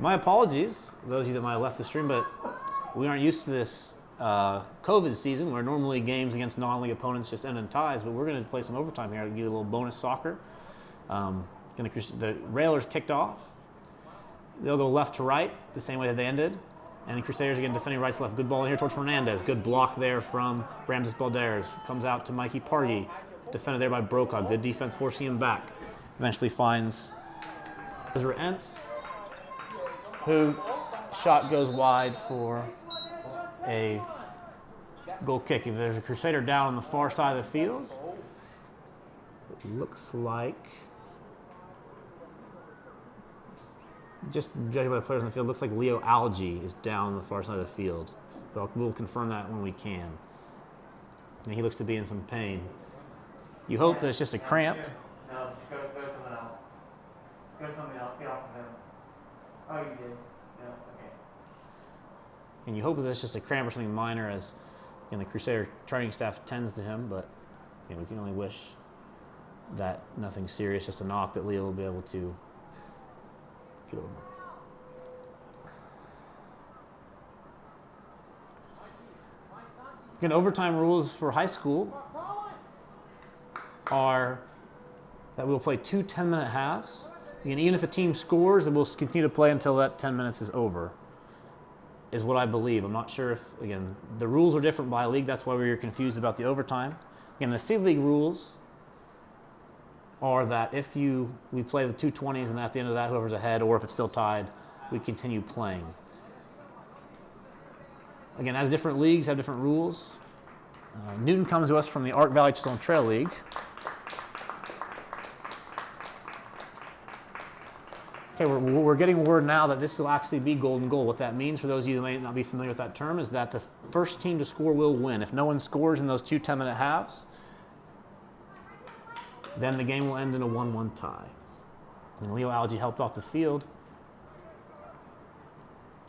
My apologies, those of you that might have left the stream, but we aren't used to this COVID season where normally games against non-league opponents just end in ties, but we're going to play some overtime here to give you a little bonus soccer. The Railers kicked off. They'll go left to right the same way that they ended. And the Crusaders again defending right to left. Good ball in here towards Fernandez. Good block there from Ramses Balderas. Comes out to Mikey Pargy. Defended there by Brokaw. Good defense forcing him back. Eventually finds Ezra Entz, who shot goes wide for a goal kick. If there's a Crusader down on the far side of the field, it looks like, just judging by the players in the field, looks like Leo Algie is down on the far side of the field. But we'll confirm that when we can. And he looks to be in some pain. You hope that it's just a cramp. No, go to someone else. Go to somebody else. Get off of him. Oh, you did. No, okay. And you hope that it's just a cramp or something minor, as the Crusader training staff tends to him. But we can only wish that nothing serious, just a knock, that Leo will be able to get over. Again, overtime rules for high school are that we'll play 2 10-minute halves. Again, even if a team scores, then we'll continue to play until that 10 minutes is over, is what I believe. I'm not sure if, again, the rules are different by league. That's why we were confused about the overtime. Again, the C-League rules are that if we play the 2:20s and at the end of that, whoever's ahead, or if it's still tied, we continue playing. Again, as different leagues have different rules. Newton comes to us from the Ark Valley Chisholm Trail League. Okay, we're getting word now that this will actually be golden goal. What that means, for those of you that may not be familiar with that term, is that the first team to score will win. If no one scores in those 2 10-minute halves, then the game will end in a 1-1 tie. And Leo Algie helped off the field.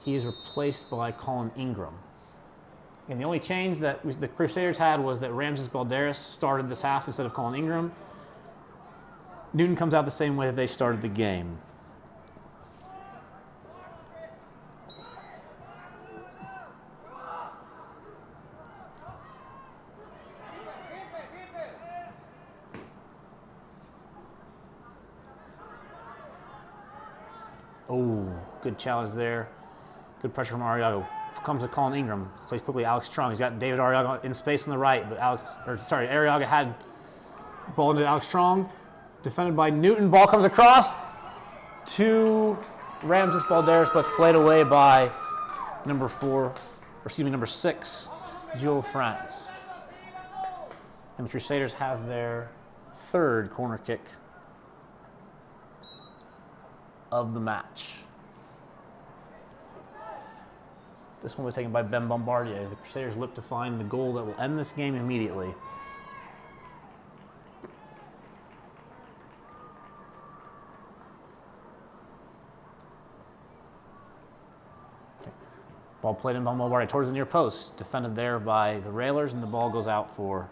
He is replaced by Colin Ingram. And the only change that the Crusaders had was that Ramses Balderas started this half instead of Colin Ingram. Newton comes out the same way that they started the game. Oh, good challenge there. Good pressure from Arriaga. Comes to Colin Ingram. Plays quickly Alex Trung. He's got David Arriaga in space on the right, but Arriaga had ball into Alex Trung. Defended by Newton. Ball comes across to Ramses Balderas, but played away by number 6, Jules France. And the Crusaders have their 3rd corner kick of the match. This one was taken by Ben Bombardier as the Crusaders look to find the goal that will end this game immediately. Okay. Ball played in by Bombardier towards the near post, defended there by the Railers, and the ball goes out for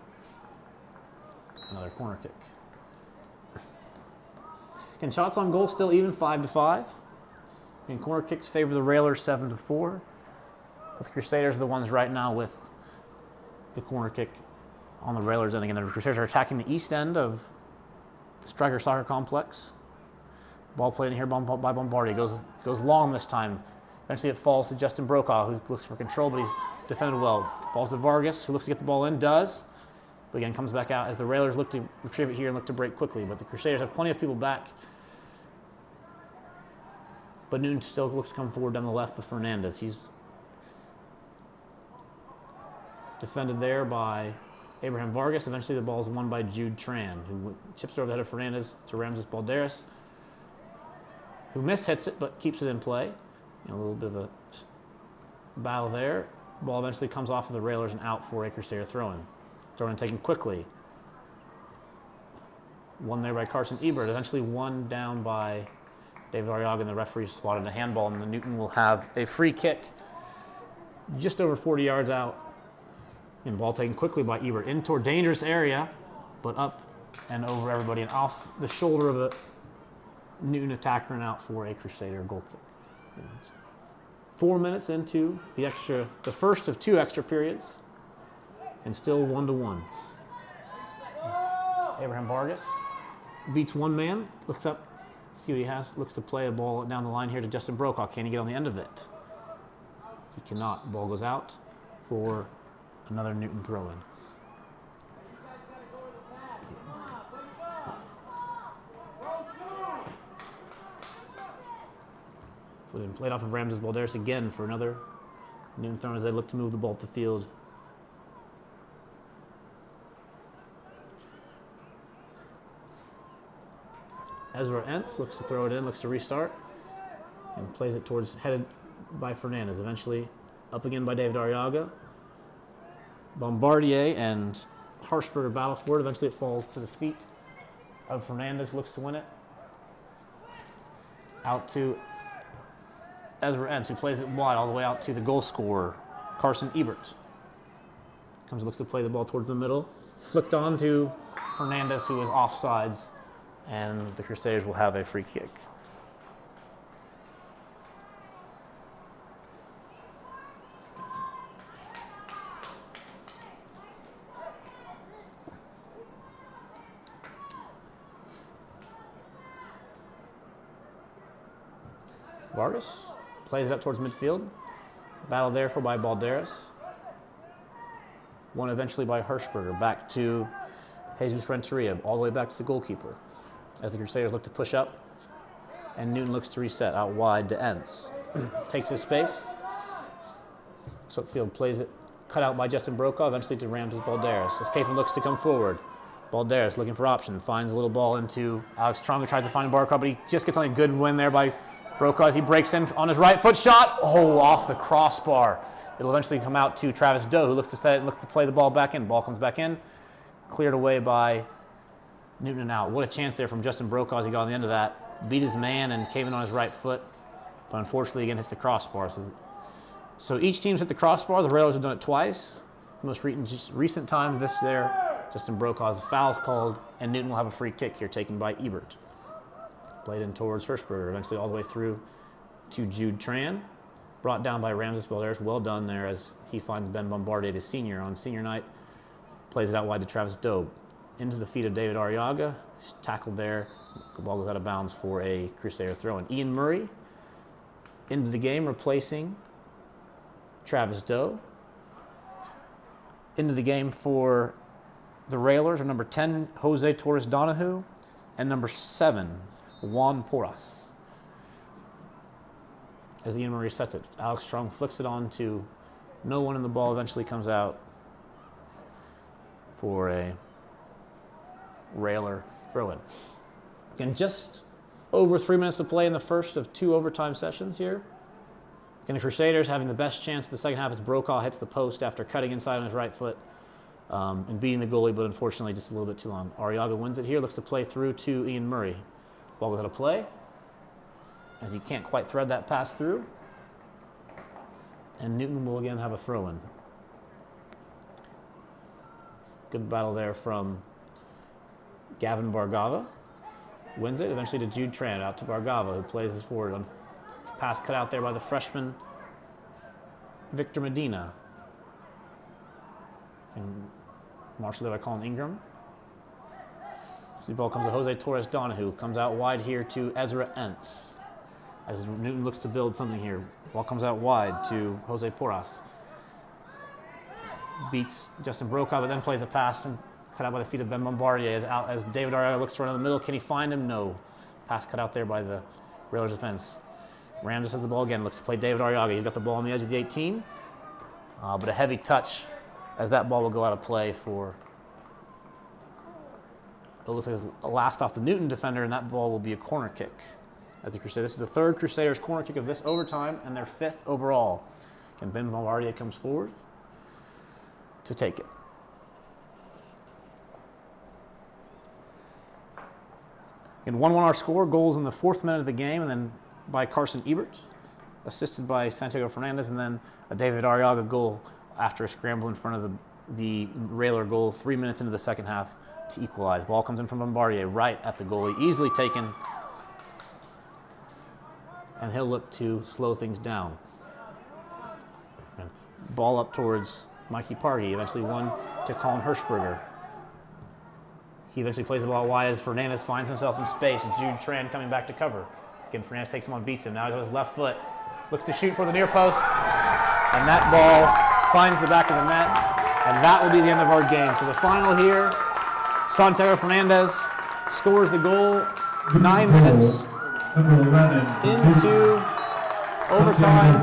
another corner kick. And shots on goal still even 5-5. And corner kicks favor the Railers 7-4. But the Crusaders are the ones right now with the corner kick on the Railers end. Again, the Crusaders are attacking the east end of the Striker Soccer Complex. Ball played in here by Bombardier. Goes long this time. Eventually it falls to Justin Brokaw, who looks for control, but he's defended well. Falls to Vargas, who looks to get the ball in, does. But again, comes back out as the Railers look to retrieve it here and look to break quickly. But the Crusaders have plenty of people back. But Newton still looks to come forward down the left with Fernandez. He's defended there by Abraham Vargas. Eventually the ball is won by Jude Tran, who chips it over the head of Fernandez to Ramses Balderas, who mishits it but keeps it in play. A little bit of a battle there. Ball eventually comes off of the Railers and out for a Crusader throw-in. Throw-in taken quickly. Won there by Carson Ebert. Eventually won down by David Arriaga, and the referee spotted a handball, and the Newton will have a free kick just over 40 yards out. And ball taken quickly by Ebert into a dangerous area, but up and over everybody and off the shoulder of a Newton attacker and out for a Crusader goal kick. 4 minutes into the first of 2 extra periods, and still 1-1. Abraham Vargas beats one man, looks up, see what he has, looks to play a ball down the line here to Justin Brokaw. Can he get on the end of it? He cannot. Ball goes out for another Newton throw-in. Played off of Ramses Balderas again for another Newton throw as they look to move the ball to the field. Ezra Entz looks to throw it in, looks to restart, and plays it towards, headed by Fernandez. Eventually up again by David Arriaga. Bombardier and Harshberger battle for it. Eventually it falls to the feet of Fernandez, looks to win it. Out to Ezra Entz, who plays it wide all the way out to the goal scorer, Carson Ebert. Looks to play the ball towards the middle. Flicked on to Fernandez, who is offsides, and the Crusaders will have a free kick. Vargas plays it up towards midfield. Battle therefore by Balderas. Won eventually by Hirschberger. Back to Jesus Renteria, all the way back to the goalkeeper. As the Crusaders look to push up, and Newton looks to reset out wide to Entz. Takes his space. Upfield plays it, cut out by Justin Brokaw, eventually to Ramses Balderas. As Capon looks to come forward. Balderas looking for option, finds a little ball into Alex Trong, who tries to find Brokaw, but he just gets on a good win there by Brokaw as he breaks in on his right foot shot. Oh, off the crossbar. It'll eventually come out to Travis Doe, who looks to set it and looks to play the ball back in. Ball comes back in, cleared away by Newton and out. What a chance there from Justin Brokaw as he got on the end of that. Beat his man and came in on his right foot, but unfortunately again hits the crossbar. So each team's hit the crossbar. The Railers have done it twice. The most recent time this there, Justin Brokaw's foul called, and Newton will have a free kick here taken by Ebert. Played in towards Hirschberger, eventually all the way through to Jude Tran. Brought down by Ramses Balderas. Well done there as he finds Ben Bombardier, the senior, on senior night. Plays it out wide to Travis Doe. Into the feet of David Arriaga. He's tackled there. The ball goes out of bounds for a Crusader throw-in. Ian Murray into the game, replacing Travis Doe. Into the game for the Railers are number 10, Jose Torres Donahue, and number 7, Juan Porras. As Ian Murray sets it, Alex Strong flicks it on to no one, and the ball eventually comes out for a Railer throw-in. And just over 3 minutes to play in the first of 2 overtime sessions here. And the Crusaders having the best chance in the second half as Brokaw hits the post after cutting inside on his right foot and beating the goalie, but unfortunately just a little bit too long. Arriaga wins it here, looks to play through to Ian Murray. Ball goes out of play as he can't quite thread that pass through. And Newton will again have a throw-in. Good battle there from Gavin Bargava. Wins it, eventually to Jude Tran, out to Bargava, who plays this forward. On pass cut out there by the freshman Victor Medina. And Marshall there by Colin Ingram. So the ball comes to Jose Torres Donahue, comes out wide here to Ezra Entz. As Newton looks to build something here. Ball comes out wide to Jose Porras. Beats Justin Brokaw, but then plays a pass and cut out by the feet of Ben Bombardier as David Arriaga looks to run in the middle. Can he find him? No. Pass cut out there by the Railers defense. Ramses has the ball again, looks to play David Arriaga. He's got the ball on the edge of the 18, but a heavy touch as that ball will go out of play for, it looks like it's last off the Newton defender, and that ball will be a corner kick. As the Crusaders, this is the 3rd Crusaders corner kick of this overtime and their 5th overall. And Ben Bombardier comes forward to take it. And 1-1 our score. Goals in the 4th minute of the game, and then by Carson Ebert, assisted by Santiago Fernandez, and then a David Arriaga goal after a scramble in front of the Railer goal 3 minutes into the second half to equalize. Ball comes in from Bombardier right at the goalie, easily taken and he'll look to slow things down. And ball up towards Mikey Pargy, eventually one to Colin Hirschberger. He eventually plays the ball wide as Fernandez finds himself in space. Jude Tran coming back to cover. Again, Fernandez takes him on, beats him. Now he's on his left foot. Looks to shoot for the near post. And that ball finds the back of the net. And that will be the end of our game. So the final here, Santiago Fernandez scores the goal 9 minutes into overtime.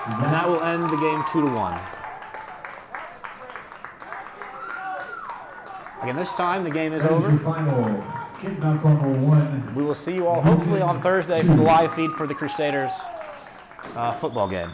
And that will end the game 2-1. Again, this time the game is over. We will see you all hopefully on Thursday for the live feed for the Crusaders football game.